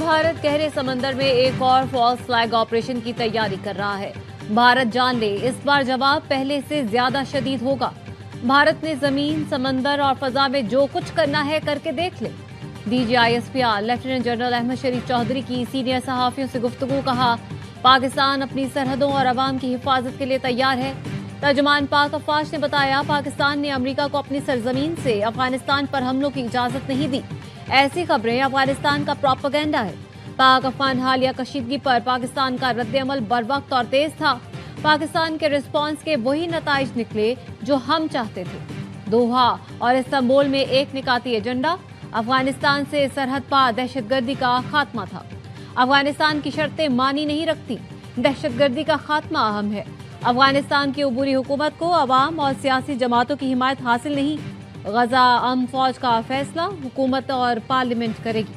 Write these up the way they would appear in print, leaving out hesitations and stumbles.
भारत गहरे समंदर में एक और फॉल्स फ्लैग ऑपरेशन की तैयारी कर रहा है। भारत जान ले, इस बार जवाब पहले से ज्यादा शदीद होगा। भारत ने जमीन, समंदर और फजा में जो कुछ करना है करके देख ले। DGISPR लेफ्टिनेंट जनरल अहमद शरीफ चौधरी की सीनियर सहाफियों से गुफ्तगू। कहा, पाकिस्तान अपनी सरहदों और अवाम की हिफाजत के लिए तैयार है। तर्जुमान पाक अफवाज ने बताया, पाकिस्तान ने अमेरिका को अपनी सरजमीन से अफगानिस्तान पर हमलों की इजाजत नहीं दी। ऐसी खबरें अफगानिस्तान का प्रोपेगेंडा है। पाक अफगान हालिया कशीदगी पर पाकिस्तान का रद्द-ए-अमल बरवक्त और तेज था। पाकिस्तान के रिस्पांस के वही नताइज निकले जो हम चाहते थे। दोहा और इस्तांबुल में एक निकाती एजेंडा, अफगानिस्तान से सरहद पार दहशतगर्दी का खात्मा था। अफगानिस्तान की शर्तें मानी नहीं रखती, दहशतगर्दी का खात्मा अहम है। अफगानिस्तान की अबूरी हुकूमत को अवाम और सियासी जमातों की हिमायत हासिल नहीं। गजा अम फौज का फैसला हुकूमत और पार्लियामेंट करेगी।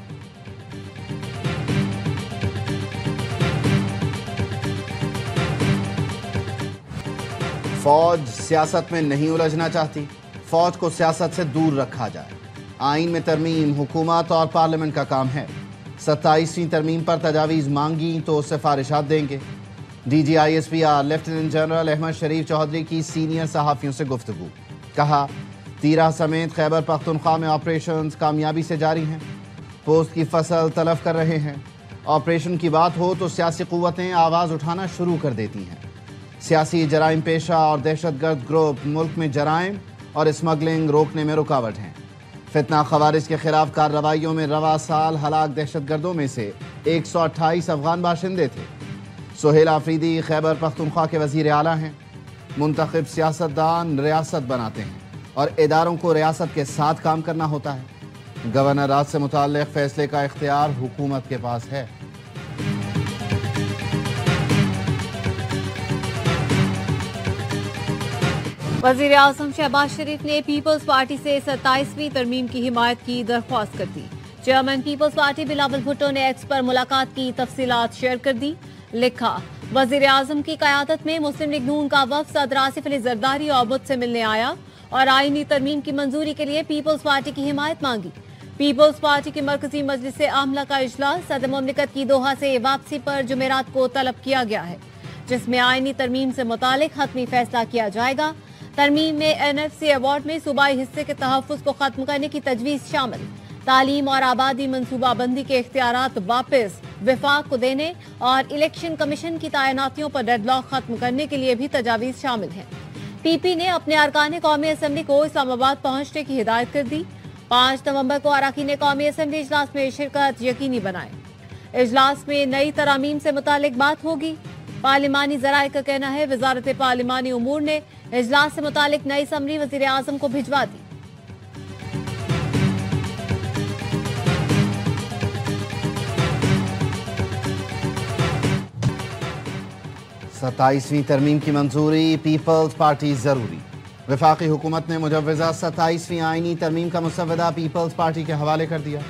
फौज सियासत में नहीं उलझना चाहती, फौज को सियासत से दूर रखा जाए। आइन में तरमीम हुकूमत और पार्लियामेंट का काम है। 27वीं तरमीम पर तजावीज़ मांगी तो सिफारिशात देंगे। DGISPR लेफ्टिनेंट जनरल अहमद शरीफ चौधरी की सीनियर सहाफियों से गुफ्तगू। कहा, तीरा समेत खैबर पख्तूनख्वा में ऑपरेशंस कामयाबी से जारी हैं। पोस्ट की फसल तलफ कर रहे हैं। ऑपरेशन की बात हो तो सियासी क़ुव्वतें आवाज़ उठाना शुरू कर देती हैं। सियासी जराइम पेशा और दहशतगर्द ग्रुप मुल्क में जराइम और स्मगलिंग रोकने में रुकावट हैं। फितना खवारिज के खिलाफ कार्रवाइयों में रवा साल हलाक दहशतगर्दों में से 128 अफगान बाशिंदे थे। सुहेल आफरीदी खैबर पख्तूनख्वा के वज़ीर आला हैं। मुंतखब सियासतदान रियासत बनाते हैं और इदारों को रियासत के साथ काम करना होता है। गवर्नर राज से मुताल्लिक़ फैसले का इख्तियार हुकूमत के पास है। वज़ीर आज़म शहबाज शरीफ ने पीपल्स पार्टी से 27वीं तरमीम की हिमायत की दरख्वास्त कर दी। Chairman peoples party Bilawal Bhutto ने एक्स पर मुलाकात की तफसीलात शेयर कर दी। लिखा, वज़ीर आज़म की क़यादत में मुस्लिम लीग नून का वफ़द सदर आसिफ अली ज़रदारी और मुझसे मिलने आया और आईनी तरमीम की मंजूरी के लिए पीपल्स पार्टी की हिमायत मांगी। पीपल्स पार्टी की मरकजी मजलिस आमला का इजलास सदर मुमलिकत की दोहा से वापसी पर जुमेरात को तलब किया गया है, जिसमें आईनी तरमीम से मुतालिक हतमी फैसला किया जाएगा। तरमीम में NFC अवार्ड में सूबाई हिस्से के तहफ़्फ़ुज़ को खत्म करने की तजवीज़ शामिल। तालीम और आबादी मनसूबाबंदी के इख्तियारात वापस विफाक को देने और इलेक्शन कमीशन की तैनातियों पर डेडलॉक खत्म करने के लिए भी तजावीज़ शामिल हैं। PP ने अपने अरकान कौमी असम्बली को इस्लामाबाद पहुंचने की हिदायत कर दी। 5 नवंबर को अरकान कौमी असम्बली इजलास में शिरकत यकीनी बनाए। इजलास में नई तरामीम से मुतालिक बात होगी। पार्लिमानी ज़राए का कहना है, वजारत पार्लिमानी उमूर ने इजलास से मुतालिक नई समरी वज़ीर आज़म को भिजवा दी। सत्ताईसवीं तरमीम की मंजूरी पीपल्स पार्टी जरूरी। वफाकी हुकूमत ने मुजव्वज़ा 27वीं आईनी तरमीम का मुसव्वदा पीपल्स पार्टी के हवाले कर दिया।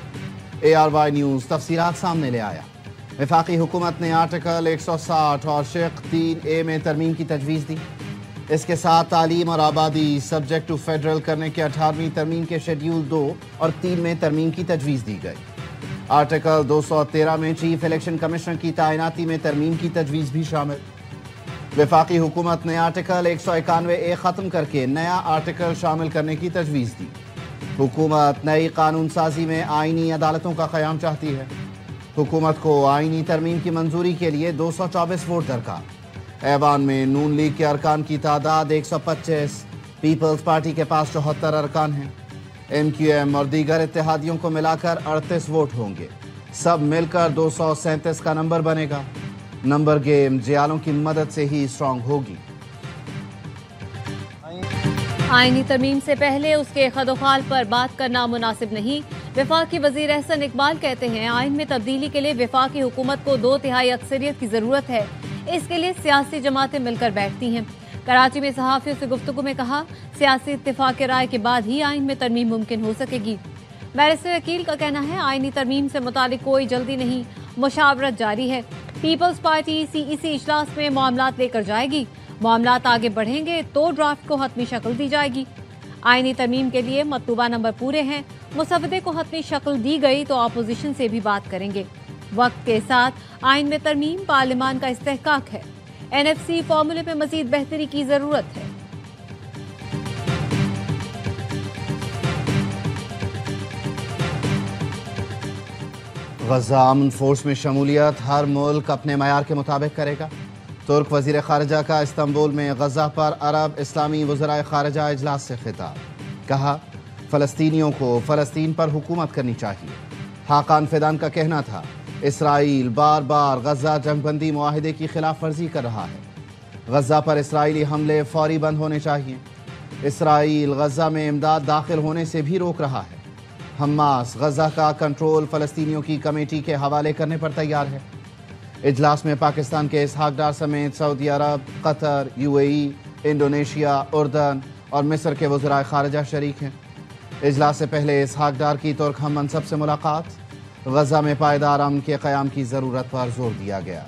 ARY न्यूज़ तफसीलात सामने ले आया। वफाकी हुकूमत ने आर्टिकल 160 और शेख 3A में तरमीम की तजवीज़ दी। इसके साथ तालीम और आबादी सब्जेक्ट टू फेडरल करने के 18वीं तरमीम के शेड्यूल 2 और 3 में तरमीम की तजवीज़ दी गई। आर्टिकल 213 में चीफ इलेक्शन कमिश्नर की तैनाती में तरमीम की तजवीज़ भी शामिल। वफाकी हुकूमत ने आर्टिकल 191A ख़त्म करके नया आर्टिकल शामिल करने की तजवीज़ दी। हुकूमत नई कानून साजी में आइनी अदालतों का क़याम चाहती है। हुकूमत को आइनी तरमीम की मंजूरी के लिए 224 वोट दरकार। ऐवान में नून लीग के अरकान की तादाद 125, पीपल्स पार्टी के पास 74 अरकान हैं। MQM और दीगर इत्तेहादियों को मिलाकर 38 वोट होंगे। सब मिलकर 237 का नंबर बनेगा। नंबर गेम जियालों की मदद से ही स्ट्रांग होगी। आईनी तरमीम से पहले उसके खदोखाल पर बात करना मुनासिब नहीं। वफाकी वजीर एहसन इकबाल कहते हैं, आइन में तब्दीली के लिए वफाकी हुकूमत को 2/3 अक्सरियत की जरूरत है। इसके लिए सियासी जमातें मिलकर बैठती हैं। कराची में सहाफियों से गुफ्तगू में कहा, सियासी इत्तेफाक राय के बाद ही आइन में तरमीम मुमकिन हो सकेगी। बैरिस्टर वकील का कहना है, आइनी तरमीम से मुतालिक कोई जल्दी नहीं, मुशावरत जारी है। पीपल्स पार्टी CEC इजलास में मामलात लेकर जाएगी। मामलात आगे बढ़ेंगे तो ड्राफ्ट को हतमी शक्ल दी जाएगी। आइनी तरमीम के लिए मतलूबा नंबर पूरे हैं। मुसवदे को हतमी शक्ल दी गई तो अपोजिशन से भी बात करेंगे। वक्त के साथ आइन में तरमीम पार्लियामान का इस्तेहकाक है। NFC फॉर्मूले में मजीद बेहतरी की जरूरत है। गजा अमन फोर्स में शमूलियत हर मुल्क अपने मयार के मुताबिक करेगा। तुर्क वजीर खारजा का इस्तांबुल में गजा पर अरब इस्लामी वज़राए खारजा इजलास से खिताब। कहा, फ़लस्तीनियों को फ़लस्तीन पर हुकूमत करनी चाहिए। हाकान फिदान का कहना था, इसराइल बार बार गजा जंगबंदी मुआहिदे की खिलाफ वर्जी कर रहा है। गजा पर इसराइली हमले फौरी बंद होने चाहिए। इसराइल गजा में इमदाद दाखिल होने से भी रोक रहा है। हमास गजा का कंट्रोल फ़लस्तीनियों की कमेटी के हवाले करने पर तैयार है। इजलास में पाकिस्तान के इसहाक डार समेत सऊदी अरब, कतर, UAE, इंडोनेशिया, उर्दन और मिस्र के वज़राए खारजा शरीक हैं। इजलास से पहले इसहाक डार की तुर्क हम मनसब से मुलाकात। गजा में पायदार अमन के क़याम की ज़रूरत पर जोर दिया गया।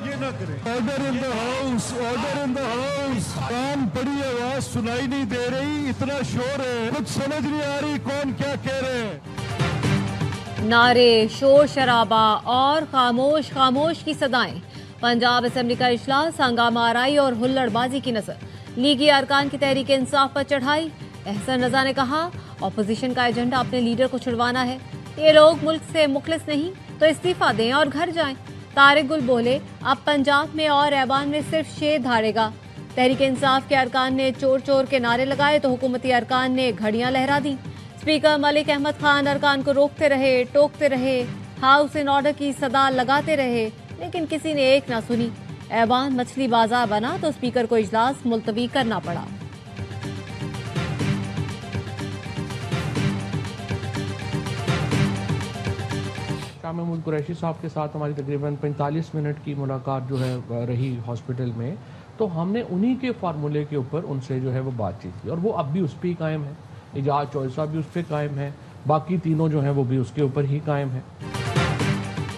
ये ना करें। Order in the house, order in the house. कान पड़ी आवाज सुनाई नहीं दे रही, इतना शोर है, कुछ समझ नहीं आ रही कौन क्या कह रहे हैं। नारे, शोर शराबा और खामोश खामोश की सदाएं। पंजाब असेंबली का इजलास हंगामा आराई और हुल्लड़बाजी की नजर। लीगी अरकान की तहरीक इंसाफ पर चढ़ाई। एहसन रजा ने कहा, अपोजिशन का एजेंडा अपने लीडर को छुड़वाना है। ये लोग मुल्क से मुखलिस नहीं तो इस्तीफा दें और घर जाएं। तारिक गुल बोले, अब पंजाब में और ऐवान में सिर्फ शेर धारेगा। तहरीक इंसाफ के अरकान ने चोर चोर के नारे लगाए तो हुकूमती अरकान ने घड़ियां लहरा दी। स्पीकर मलिक अहमद खान अरकान को रोकते रहे, टोकते रहे, हाउस इन ऑर्डर की सदा लगाते रहे, लेकिन किसी ने एक ना सुनी। ऐवान मछली बाजार बना तो स्पीकर को इजलास मुलतवी करना पड़ा। शाह महमूद कुरैशी साहब के साथ हमारी तकरीबन 45 मिनट की मुलाकात जो है रही हॉस्पिटल में, तो हमने उन्हीं के फार्मूले के ऊपर उनसे जो है वो बातचीत की और वो अब भी उस पर ही कायम है। इजाज़ चौधरी साहब भी उस पर कायम है, बाकी तीनों जो हैं वो भी उसके ऊपर ही कायम है।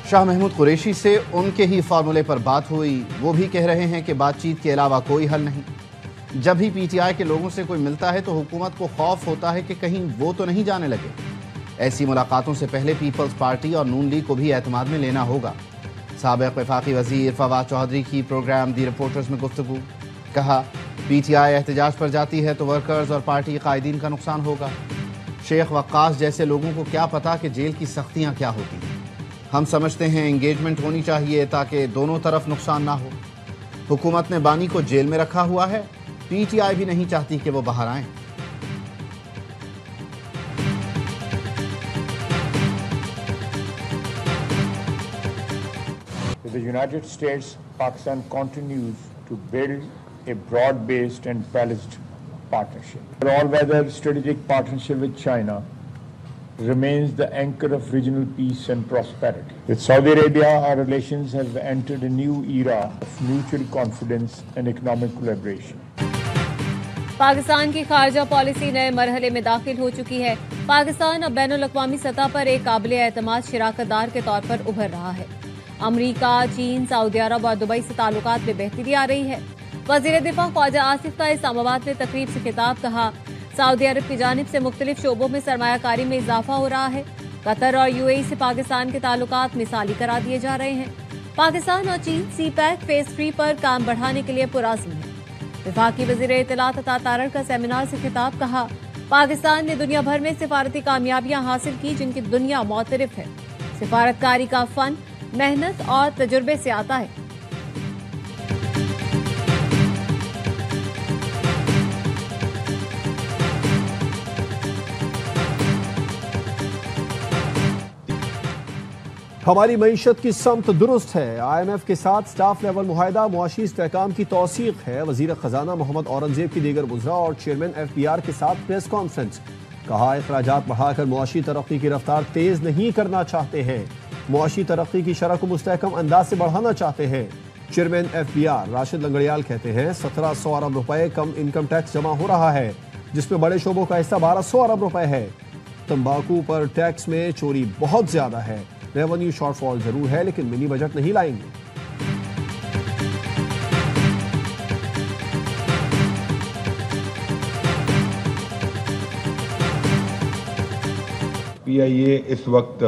शाह महमूद कुरैशी से उनके ही फार्मूले पर बात हुई। वो भी कह रहे हैं कि बातचीत के अलावा कोई हल नहीं। जब भी PTI के लोगों से कोई मिलता है तो हुकूमत को खौफ होता है कि कहीं वो तो नहीं जाने लगे। ऐसी मुलाकातों से पहले पीपल्स पार्टी और नून लीग को भी एतमाद में लेना होगा। साबिक़ वफाकी वज़ीर फवाद चौधरी की प्रोग्राम दी रिपोर्टर्स में गुफ्तगू। कहा, PTI एहतजाज पर जाती है तो वर्कर्स और पार्टी कायदीन का नुकसान होगा। शेख वक्कास जैसे लोगों को क्या पता कि जेल की सख्तियाँ क्या होती हैं। हम समझते हैं एंगेजमेंट होनी चाहिए ताकि दोनों तरफ नुकसान ना हो। हुकूमत ने बानी को जेल में रखा हुआ है, PTI भी नहीं चाहती कि वो बाहर आएं। With the United States, Pakistan continues to build a broad-based and balanced partnership. The all-weather strategic partnership with China remains the anchor of regional peace and prosperity. With Saudi Arabia, our relations have entered a new era of mutual confidence and economic collaboration. Pakistan की खारजा policy नए मरहले में दाखिल हो चुकी है। पाकिस्तान अब बैनुल-अक़वामी सतह पर एक काबिल एतमाद शिराकतदार के तौर पर उभर रहा है। अमरीका, चीन, सऊदी अरब और दुबई से ताल्लुकात में बेहतरी आ रही है। वज़ीर दिफा ख्वाजा आसिफ का इस्लामाबाद में तकरीब से खिताब। कहा, सऊदी अरब की जानिब से मुख्तलिफ शोबों में सरमायाकारी में इजाफा हो रहा है। कतर और UAE से पाकिस्तान के ताल्लुकात मिसाली करा दिए जा रहे हैं। पाकिस्तान और चीन CPEC फेज 3 पर काम बढ़ाने के लिए पुरअज़्म है। वफाकी वज़ीर इत्तलात अता तारड़ का सेमिनार से खिताब। कहा, पाकिस्तान ने दुनिया भर में सिफारती कामयाबियां हासिल की जिनकी दुनिया मोतरिफ है। सिफारतकारी का फन मेहनत और तजुर्बे से आता है। हमारी मईशत की समत दुरुस्त है। IMF के साथ स्टाफ लेवल मुआहिदा मुआशी इस्तेहकाम की तौसीक है। वजीर खजाना मोहम्मद औरंगजेब की दीगर वज़रा और चेयरमैन FBR के साथ प्रेस कॉन्फ्रेंस। कहा, अखराजात बढ़ाकर मुआशी तरक्की की रफ्तार तेज नहीं करना चाहते हैं। मुआशी तरक्की की शरह को मुस्तहकम अंदाज से बढ़ाना चाहते हैं। चेयरमैन FBR राशिद लंगड़ियाल कहते हैं, 1700 अरब रुपए कम इनकम टैक्स जमा हो रहा है, जिसमें बड़े शोबों का हिस्सा 1200 अरब रुपए है। तंबाकू पर टैक्स में चोरी बहुत ज्यादा है। रेवेन्यू शॉर्टफॉल जरूर है लेकिन मिनी बजट नहीं लाएंगे। PIA اس وقت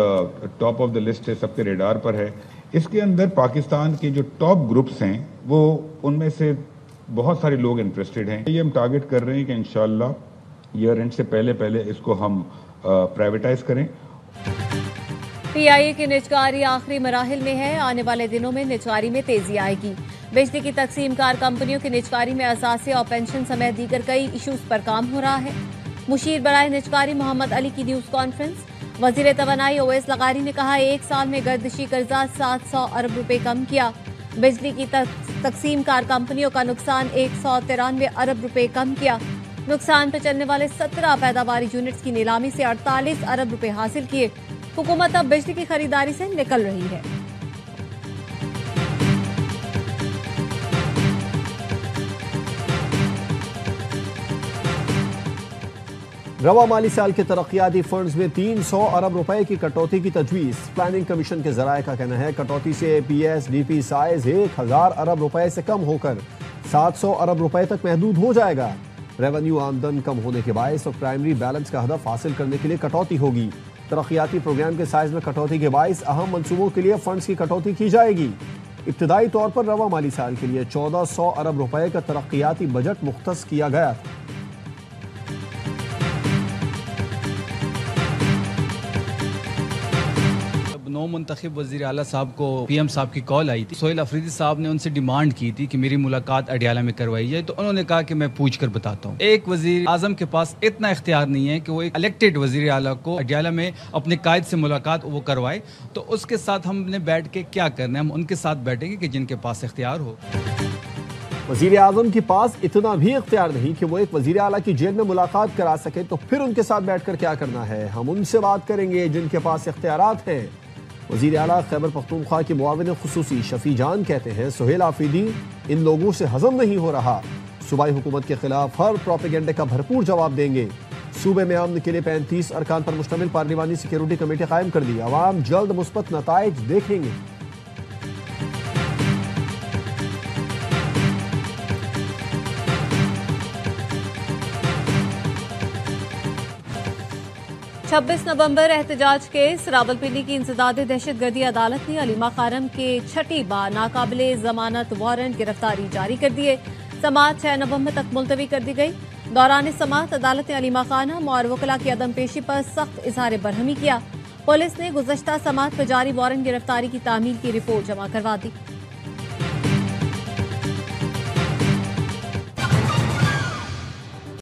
ٹاپ آف دا لسٹ ہے، سب کے ریڈار پر ہے. اس کے اندر پاکستان کے جو ٹاپ گروپس ہیں وہ ان میں سے بہت سارے لوگ انٹرسٹڈ ہیں. یہ ہم ٹارگٹ کر رہے ہیں کہ انشاءاللہ ایئر اینڈ سے پہلے اس کو ہم پرائیویٹائز کریں. PIA کی نجکاری آخری مراحل میں ہے. آنے والے دنوں میں نجکاری میں تیزی آئے گی. بجلی کی تقسیم کار کمپنیوں کی نجکاری میں اثاثے اور پینشن سمیت دیگر کئی ایشوز پر کام ہو رہا ہے. مشیر برائے نجکاری محمد علی کی نیوز کانفرنس. وزیر توانائی اویس لغاری نے کہا ایک سال میں گردشی قرضہ 700 ارب روپے کم کیا. بجلی کی تقسیم کار کمپنیوں کا نقصان 193 ارب روپے کم کیا. نقصان پہ چلنے والے 17 پیداواری یونٹس کی نیلامی سے 48 ارب روپے حاصل کیے. حکومت اب بجلی کی خریداری سے نکل رہی ہے. رواں مالی سال کے ترقیاتی فنڈز میں 300 ارب روپے کی کٹوتی کی تجویز. پلاننگ کمیشن کے ذرائع کا کہنا ہے کٹوتی سے PSDP سائز 1000 ارب روپے سے کم ہو کر 700 ارب روپے تک محدود ہو جائے گا. ریونیو آمدن کم ہونے کے باعث اور پرائمری بیلنس کا ہدف حاصل کرنے کے لیے کٹوتی ہوگی. ترقیاتی پروگرام کے سائز میں کٹوتی کے باعث اہم منصوبوں کے لیے فنڈز کی کٹوتی کی جائے گی. ابتدائی طور پر رواں مالی سال کے لیے 1400 ارب روپے کا ترقیاتی بجٹ مختص کیا گیا تھا. نو منتخب وزیر اعلیٰ صاحب کو PM صاحب کی کال آئی تھی. سہیل افریدی صاحب نے ان سے ڈیمانڈ کی تھی کہ میری ملاقات اڈیالہ میں کروائی جائے. تو انہوں نے کہا کہ میں پوچھ کر بتاتا ہوں. ایک وزیر اعظم کے پاس اتنا اختیار نہیں ہے کہ وہ ایک الیکٹڈ وزیر اعلیٰ کو اڈیالہ میں اپنے قائد سے ملاقات وہ کروائے. تو اس کے ساتھ ہم نے بیٹھ کے کیا کرنا ہے؟ ہم ان کے ساتھ بیٹھیں گے کہ جن کے پاس اختیار ہو. وزیر اعظم کے پاس اتنا بھی اختیار نہیں کہ وہ ایک وزیر اعلیٰ کی جیل میں ملاقات کرا سکے. تو پھر ان کے ساتھ بیٹھ کر کیا کرنا ہے؟ ہم ان سے بات کریں گے جن کے پاس اختیارات ہیں. وزیر اعلیٰ خیبر پختونخوا کے معاون خصوصی شفیع جان کہتے ہیں سہیل آفریدی ان لوگوں سے ہضم نہیں ہو رہا. صوبائی حکومت کے خلاف ہر پروپیگنڈے کا بھرپور جواب دیں گے. صوبے میں امن کے لیے 35 ارکان پر مشتمل پارلیمانی سیکیورٹی کمیٹی قائم کر دی. عوام جلد مثبت نتائج دیکھیں گے. چھبیس نومبر احتجاج کیس. راولپنڈی کی انسداد دہشت گردی عدالت نے علیمہ خارم کے چھٹی بار ناقابل ضمانت وارنٹ گرفتاری جاری کر دیے. سماعت 6 نومبر تک ملتوی کر دی گئی. دوران سماعت عدالت نے علیمہ خانم اور وکلاء کی عدم پیشی پر سخت اظہار برہمی کیا. پولیس نے گزشتہ سماعت پر جاری وارنٹ گرفتاری کی تعمیل کی رپورٹ جمع کروا دی.